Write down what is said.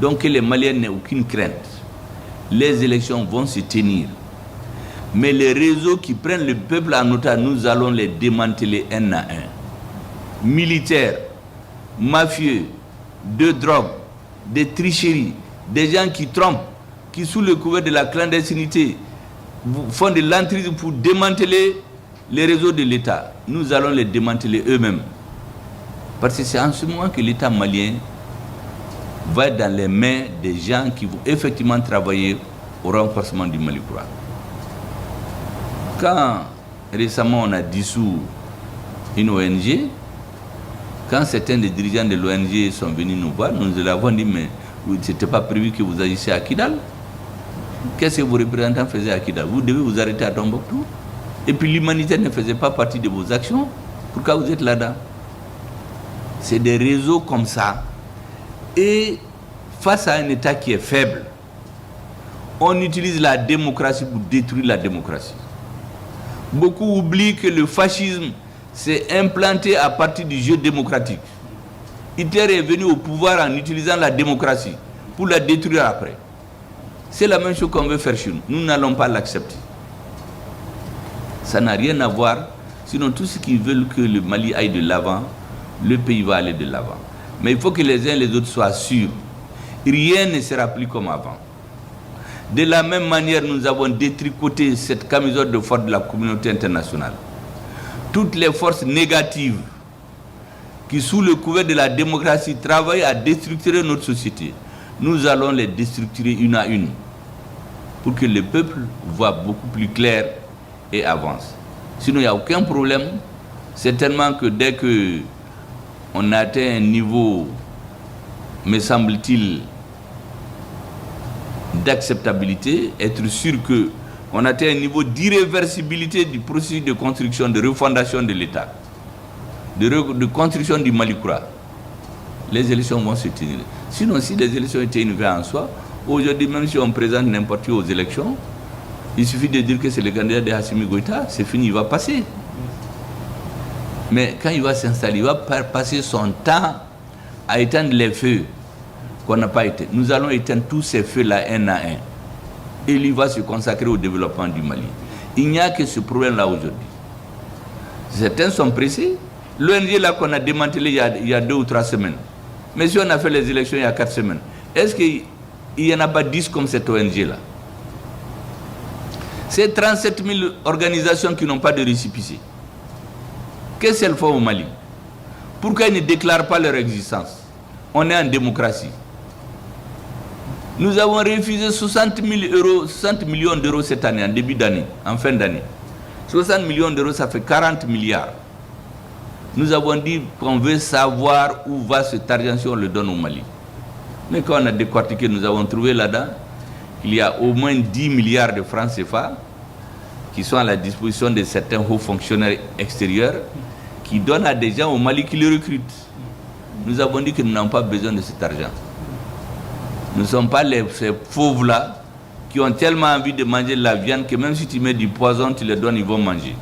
Donc que les Maliens n'aient aucune crainte. Les élections vont se tenir. Mais les réseaux qui prennent le peuple en otage, nous allons les démanteler un à un. Militaires, mafieux, de drogue, des tricheries, des gens qui trompent, qui sous le couvert de la clandestinité font de l'entrise pour démanteler les réseaux de l'État. Nous allons les démanteler eux-mêmes. Parce que c'est en ce moment que l'État malien va être dans les mains des gens qui vont effectivement travailler au renforcement du Mali Koura. Quand récemment on a dissous une ONG, quand certains des dirigeants de l'ONG sont venus nous voir, nous leur avons dit, mais ce n'était pas prévu que vous agissiez à Kidal. Qu'est-ce que vos représentants faisaient à Kidal? Vous devez vous arrêter à Tombouctou. Et puis l'humanitaire ne faisait pas partie de vos actions. Pourquoi vous êtes là-dedans? C'est des réseaux comme ça. Et face à un État qui est faible, on utilise la démocratie pour détruire la démocratie. Beaucoup oublient que le fascisme s'est implanté à partir du jeu démocratique. Hitler est venu au pouvoir en utilisant la démocratie pour la détruire après. C'est la même chose qu'on veut faire chez nous. Nous n'allons pas l'accepter. Ça n'a rien à voir. Sinon, tous ceux qui veulent que le Mali aille de l'avant, le pays va aller de l'avant. Mais il faut que les uns et les autres soient sûrs. Rien ne sera plus comme avant. De la même manière, nous avons détricoté cette camisole de force de la communauté internationale. Toutes les forces négatives qui, sous le couvert de la démocratie, travaillent à déstructurer notre société, nous allons les déstructurer une à une pour que le peuple voit beaucoup plus clair et avance. Sinon, il n'y a aucun problème. Certainement que dès qu'on atteint un niveau, me semble-t-il, d'acceptabilité, être sûr qu'on atteint un niveau d'irréversibilité du processus de construction, de refondation de l'État, de construction du Mali Koura, les élections vont se tenir. Sinon, si les élections étaient une fin en soi, aujourd'hui, même si on présente n'importe qui aux élections, il suffit de dire que c'est le candidat de Assimi Goïta, c'est fini, il va passer. Mais quand il va s'installer, il va passer son temps à éteindre les feux qu'on n'a pas éteints. Nous allons éteindre tous ces feux-là un à un. Et lui va se consacrer au développement du Mali. Il n'y a que ce problème-là aujourd'hui. Certains sont pressés. L'ONG là qu'on a démantelé il y a 2 ou 3 semaines. Mais si on a fait les élections il y a 4 semaines, est-ce qu'il n'y en a pas 10 comme cette ONG-là? C'est 37 000 organisations qui n'ont pas de récépissé. Qu'est-ce qu'elles font au Mali? Pourquoi ils ne déclarent pas leur existence? On est en démocratie. Nous avons refusé 60 millions d'euros cette année, en début d'année, en fin d'année. 60 millions d'euros, ça fait 40 milliards. Nous avons dit qu'on veut savoir où va cet argent si on le donne au Mali. Mais quand on a décortiqué, nous avons trouvé là-dedans, il y a au moins 10 milliards de francs CFA qui sont à la disposition de certains hauts fonctionnaires extérieurs qui donnent à des gens au Mali qui les recrutent. Nous avons dit que nous n'avons pas besoin de cet argent. Nous ne sommes pas ces fauves-là qui ont tellement envie de manger de la viande que même si tu mets du poison, tu les donnes, ils vont manger.